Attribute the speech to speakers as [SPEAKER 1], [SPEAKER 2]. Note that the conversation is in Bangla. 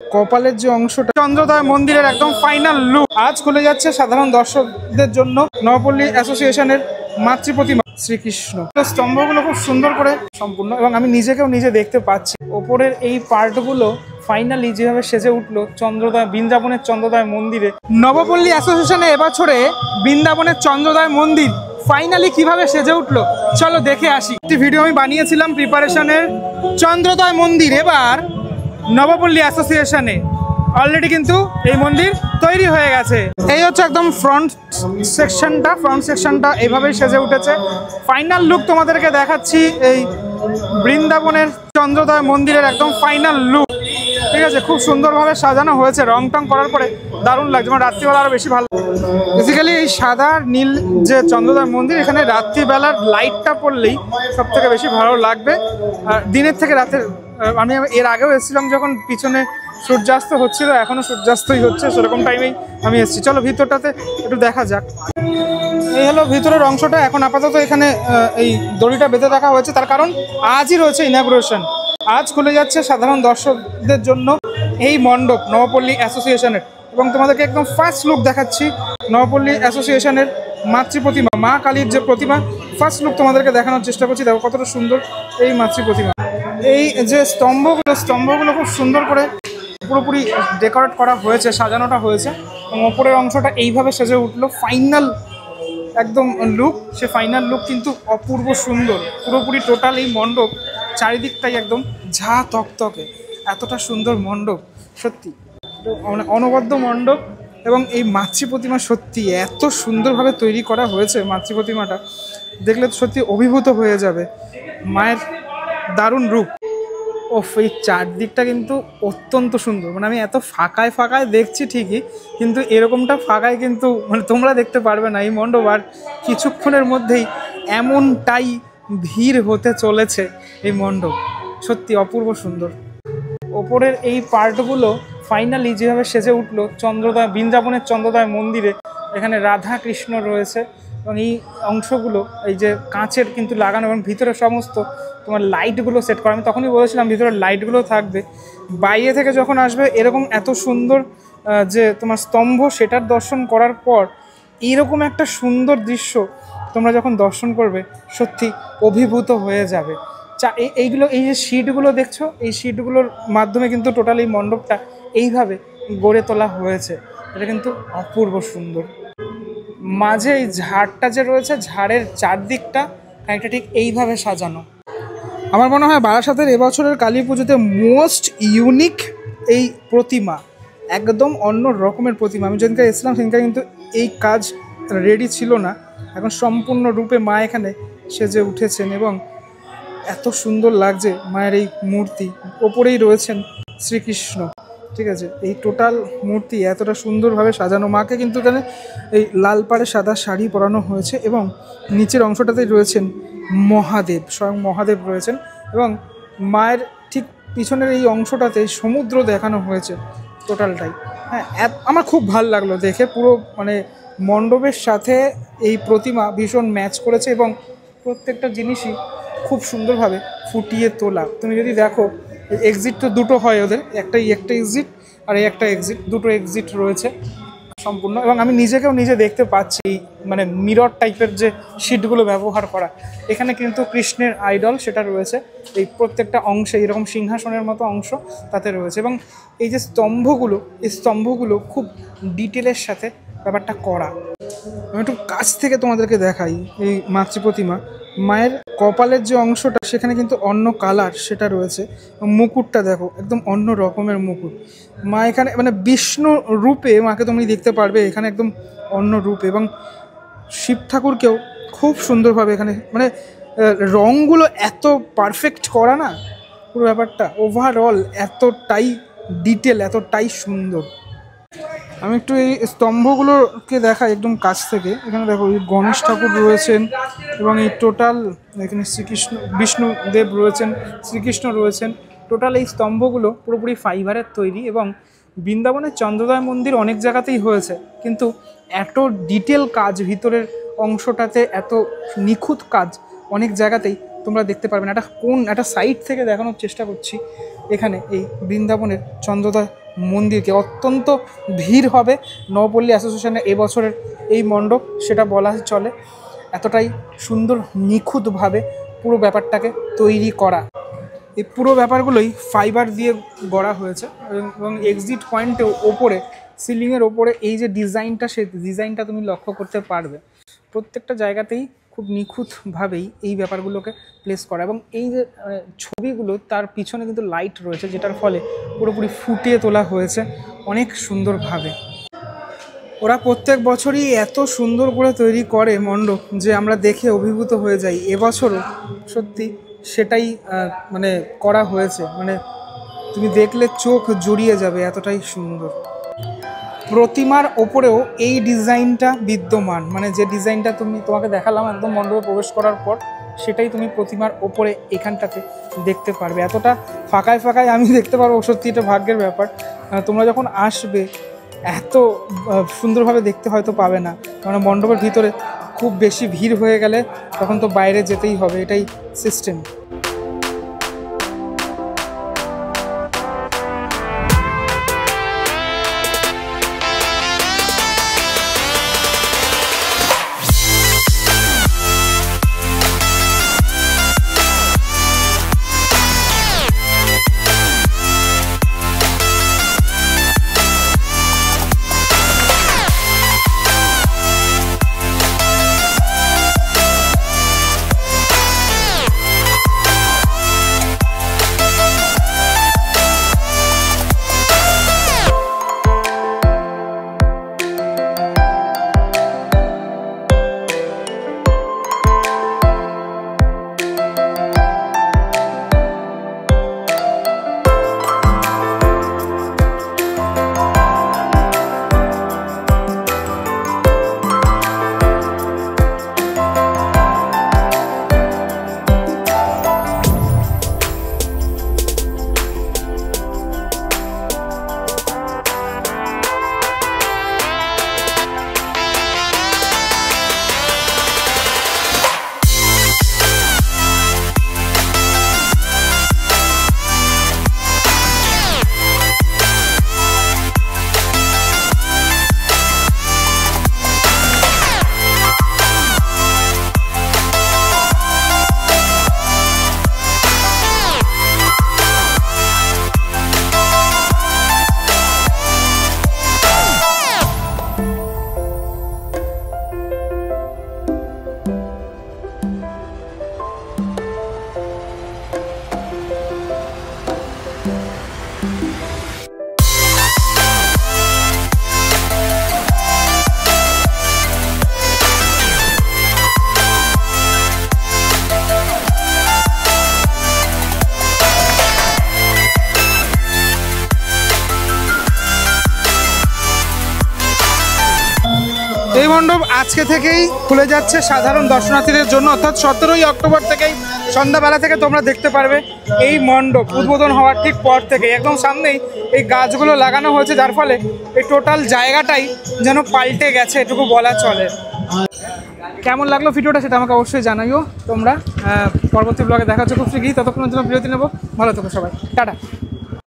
[SPEAKER 1] কপালের যে অংশটা চন্দ্রোদয় মন্দিরের একদম ফাইনাল লুক আজ খুলে যাচ্ছে সাধারণ দর্শকদের জন্য নবপল্লী অ্যাসোসিয়েশনের মাতৃ প্রতিমা শ্রীকৃষ্ণ। স্তম্ভগুলো খুব সুন্দর করে সম্পূর্ণ এবং আমি নিজেকেও নিজে দেখতে পাচ্ছি ওপরের এই পার্টগুলো ফাইনালি যেভাবে সেজে উঠলো চন্দ্রোদয় বৃন্দাবনের চন্দ্রোদয় মন্দিরে। নবপল্লী অ্যাসোসিয়েশনে এবছরে বৃন্দাবনের চন্দ্রোদয় মন্দির ফাইনালি কিভাবে সেজে উঠলো চলো দেখে আসি। একটি ভিডিও আমি বানিয়েছিলাম প্রিপারেশনের চন্দ্রোদয় মন্দির, এবার নবপল্লী অ্যাসোসিয়েশনে অলরেডি কিন্তু এই মন্দির তৈরি হয়ে গেছে। এই হচ্ছে একদম ফ্রন্ট সেকশনটা এইভাবেই সেজে উঠেছে। ফাইনাল লুক তোমাদেরকে দেখাচ্ছি এই বৃন্দাবনের চন্দ্রোদয় মন্দিরের একদম ফাইনাল লুক। ঠিক আছে, খুব সুন্দরভাবে সাজানো হয়েছে, রং টং করার পরে দারুণ লাগছে, মানে রাত্রিবেলা আরো বেশি ভালো। বেসিক্যালি এই সাদা নীল যে চন্দ্রোদয় মন্দির, এখানে রাত্রিবেলার লাইটটা পড়লেই সব থেকে বেশি ভালো লাগবে। আর দিনের থেকে রাতের, আমি এর আগেও এসেছিলাম যখন পিছনে সূর্যাস্ত হচ্ছিল, এখনো সূর্যাস্তই হচ্ছে, সেরকম টাইমেই আমি এসেছি। চলো ভিতরটাতে একটু দেখা যাক। এই হলো ভিতরের অংশটা। এখন আপাতত এখানে এই দড়িটা বেঁধে রাখা হয়েছে, তার কারণ আজই রয়েছে ইনঅগ্রেশন। আজ খুলে যাচ্ছে সাধারণ দর্শকদের জন্য এই মণ্ডপ নবপল্লী অ্যাসোসিয়েশনের, এবং তোমাদেরকে একদম ফার্স্ট লুক দেখাচ্ছি নবপল্লী অ্যাসোসিয়েশনের মাতৃ প্রতিমা, মা কালীর যে প্রতিমা, ফার্স্ট লুক তোমাদেরকে দেখানোর চেষ্টা করছি। দেখো কতটা সুন্দর এই মাতৃ প্রতিমা। এই যে স্তম্ভগুলো খুব সুন্দর করে পুরোপুরি ডেকোরেট করা হয়েছে, সাজানোটা হয়েছে, এবং ওপরের অংশটা এইভাবে সেজে উঠলো ফাইনাল একদম লুক। সে ফাইনাল লুক কিন্তু অপূর্ব সুন্দর, পুরোপুরি টোটাল এই মণ্ডপ চারিদিকটাই একদম ঝা তকতকে, এতটা সুন্দর মণ্ডপ, সত্যি অনবদ্য মণ্ডপ। এবং এই মাতৃ প্রতিমা সত্যি এত সুন্দরভাবে তৈরি করা হয়েছে, মাতৃ প্রতিমাটা দেখলে সত্যি অভিভূত হয়ে যাবে মায়ের দারুণ রূপ। এই চারদিকটা কিন্তু অত্যন্ত সুন্দর, মানে আমি এত ফাঁকায় দেখছি ঠিকই, কিন্তু এরকমটা ফাঁকায় কিন্তু মানে তোমরা দেখতে পারবে না এই মণ্ডপ। আর কিছুক্ষণের মধ্যেই এমনটাই ভিড় হতে চলেছে এই মণ্ডপ, সত্যি অপূর্ব সুন্দর। ওপরের এই পার্টগুলো ফাইনালি যেভাবে সেজে উঠলো চন্দ্রোদয় বৃন্দাবনের চন্দ্রোদয় মন্দিরে, এখানে রাধা কৃষ্ণ রয়েছে, এবং এই অংশগুলো এই যে কাঁচের কিন্তু লাগানো, এবং ভিতরে সমস্ত তোমার লাইটগুলো সেট করা। আমি তখনই বলেছিলাম ভিতরে লাইটগুলো থাকবে। বাইরে থেকে যখন আসবে এরকম এত সুন্দর যে তোমার স্তম্ভ, সেটার দর্শন করার পর এইরকম একটা সুন্দর দৃশ্য তোমরা যখন দর্শন করবে সত্যি অভিভূত হয়ে যাবে। এইগুলো, এই যে শিটগুলো দেখছো, এই শিটগুলোর মাধ্যমে কিন্তু টোটাল এই মণ্ডপটা এইভাবে গড়ে তোলা হয়েছে। এটা কিন্তু অপূর্ব সুন্দর। মাঝে এই ঝাড়টা যে রয়েছে, ঝাড়ের চারদিকটা একটা ঠিক এইভাবে সাজানো। আমার মনে হয় বারাসাতের এবছরের কালী পুজোতে মোস্ট ইউনিক এই প্রতিমা, একদম অন্য রকমের প্রতিমা। আমি যেদিনকে এসেছিলাম সেদিনকে কিন্তু এই কাজ রেডি ছিল না, এখন সম্পূর্ণ রূপে মা এখানে সেজে উঠেছেন, এবং এত সুন্দর লাগছে মায়ের এই মূর্তি। ওপরেই রয়েছেন শ্রীকৃষ্ণ, ঠিক আছে। এই টোটাল মূর্তি এতটা সুন্দরভাবে সাজানো। মাকে কিন্তু এখানে এই লাল পাড়ে সাদা শাড়ি পরানো হয়েছে, এবং নিচের অংশটাতেই রয়েছেন মহাদেব, স্বয়ং মহাদেব রয়েছেন, এবং মায়ের ঠিক পিছনের এই অংশটাতে সমুদ্র দেখানো হয়েছে টোটালটাই। হ্যাঁ, আমার খুব ভালো লাগলো দেখে। পুরো মানে মণ্ডপের সাথে এই প্রতিমা ভীষণ ম্যাচ করেছে, এবং প্রত্যেকটা জিনিসই খুব সুন্দরভাবে ফুটিয়ে তোলা। তুমি যদি দেখো এক্সিট তো দুটো হয় ওদের, একটা এক্সিট আর এই একটা এক্সিট, দুটো এক্সিট রয়েছে সম্পূর্ণ। এবং আমি নিজেকেও নিজে দেখতে পাচ্ছি, মানে মিরর টাইপের যে শিটগুলো ব্যবহার করা, এখানে কিন্তু কৃষ্ণের আইডল সেটা রয়েছে এই প্রত্যেকটা অংশে, এরকম সিংহাসনের মতো অংশ তাতে রয়েছে। এবং এই যে স্তম্ভগুলো, এই স্তম্ভগুলো খুব ডিটেলের সাথে ব্যাপারটা করা। আমি একটু কাছ থেকে তোমাদেরকে দেখাই এই মাতৃ প্রতিমা। মায়ের কপালের যে অংশটা সেখানে কিন্তু অন্য কালার সেটা রয়েছে, মুকুটটা দেখো একদম অন্য রকমের মুকুট। মা এখানে মানে বিষ্ণু রূপে মাকে তুমি দেখতে পারবে এখানে একদম অন্য রূপ, এবং শিব ঠাকুরকেও খুব সুন্দরভাবে এখানে মানে রঙগুলো এত পারফেক্ট করা না, পুরো ব্যাপারটা ওভারঅল এতটাই ডিটেল, এতটাই সুন্দর। আমি একটু এই স্তম্ভগুলোকে দেখাই একদম কাছ থেকে। এখানে দেখো এই গণেশ ঠাকুর রয়েছেন, এবং এই টোটাল এখানে শ্রীকৃষ্ণ বিষ্ণুদেব রয়েছেন, শ্রীকৃষ্ণ রয়েছেন। টোটাল এই স্তম্ভগুলো পুরোপুরি ফাইবারের তৈরি, এবং বৃন্দাবনের চন্দ্রোদয় মন্দির অনেক জায়গাতেই হয়েছে, কিন্তু এত ডিটেল কাজ ভিতরের অংশটাতে, এত নিখুঁত কাজ অনেক জায়গাতেই তোমরা দেখতে পারবে না। একটা সাইড থেকে দেখানোর চেষ্টা করছি এখানে এই বৃন্দাবনের চন্দ্রোদয় মন্দিরকে। অত্যন্ত ভিড় হবে নবপল্লী অ্যাসোসিয়েশনের এবছরের এই মণ্ডপ, সেটা বলা চলে। এতটাই সুন্দর নিখুঁতভাবে পুরো ব্যাপারটাকে তৈরি করা। এই পুরো ব্যাপারগুলোই ফাইবার দিয়ে গড়া হয়েছে এবং এক্সিট পয়েন্টেও ওপরে সিলিংয়ের ওপরে এই যে ডিজাইনটা, সেই ডিজাইনটা তুমি লক্ষ্য করতে পারবে। প্রত্যেকটা জায়গাতেই খুব নিখুঁতভাবেই এই ব্যাপারগুলোকে প্লেস করা, এবং এই যে ছবিগুলো তার পিছনে কিন্তু লাইট রয়েছে, যেটার ফলে পুরোপুরি ফুটিয়ে তোলা হয়েছে অনেক সুন্দরভাবে। ওরা প্রত্যেক বছরই এত সুন্দর করে তৈরি করে মণ্ডপ যে আমরা দেখে অভিভূত হয়ে যাই। এবছরও সত্যি সেটাই মানে করা হয়েছে, মানে তুমি দেখলে চোখ জুড়িয়ে যাবে, এতটাই সুন্দর। প্রতিমার ওপরেও এই ডিজাইনটা বিদ্যমান, মানে যে ডিজাইনটা তোমাকে দেখালাম একদম মণ্ডপে প্রবেশ করার পর, সেটাই তুমি প্রতিমার ওপরে এখানটাতে দেখতে পারবে। এতটা ফাঁকায় ফাঁকায় আমি দেখতে পারবো, সত্যি এটা ভাগ্যের ব্যাপার। তোমরা যখন আসবে এত সুন্দরভাবে দেখতে হয়তো পাবে না, কারণ মণ্ডপের ভিতরে খুব বেশি ভিড় হয়ে গেলে তখন তো বাইরে যেতেই হবে, এটাই সিস্টেম। এই মণ্ডপ আজকে থেকেই খুলে যাচ্ছে সাধারণ দর্শনার্থীদের জন্য, অর্থাৎ 17ই অক্টোবর থেকেই সন্ধ্যাবেলা থেকে তোমরা দেখতে পারবে এই মণ্ডপ উদ্বোধন হওয়ার ঠিক পর থেকে। একদম সামনেই এই গাছগুলো লাগানো হয়েছে, যার ফলে এই টোটাল জায়গাটাই যেন পাল্টে গেছে, এটুকু বলা চলে। কেমন লাগলো ভিডিওটা সেটা আমাকে অবশ্যই জানাইও তোমরা। পরবর্তী ব্লগে দেখা হচ্ছে খুব শীঘ্রই, ততক্ষণের জন্য বিরতি নেবো। ভালো থেকো সবাই, টাটা।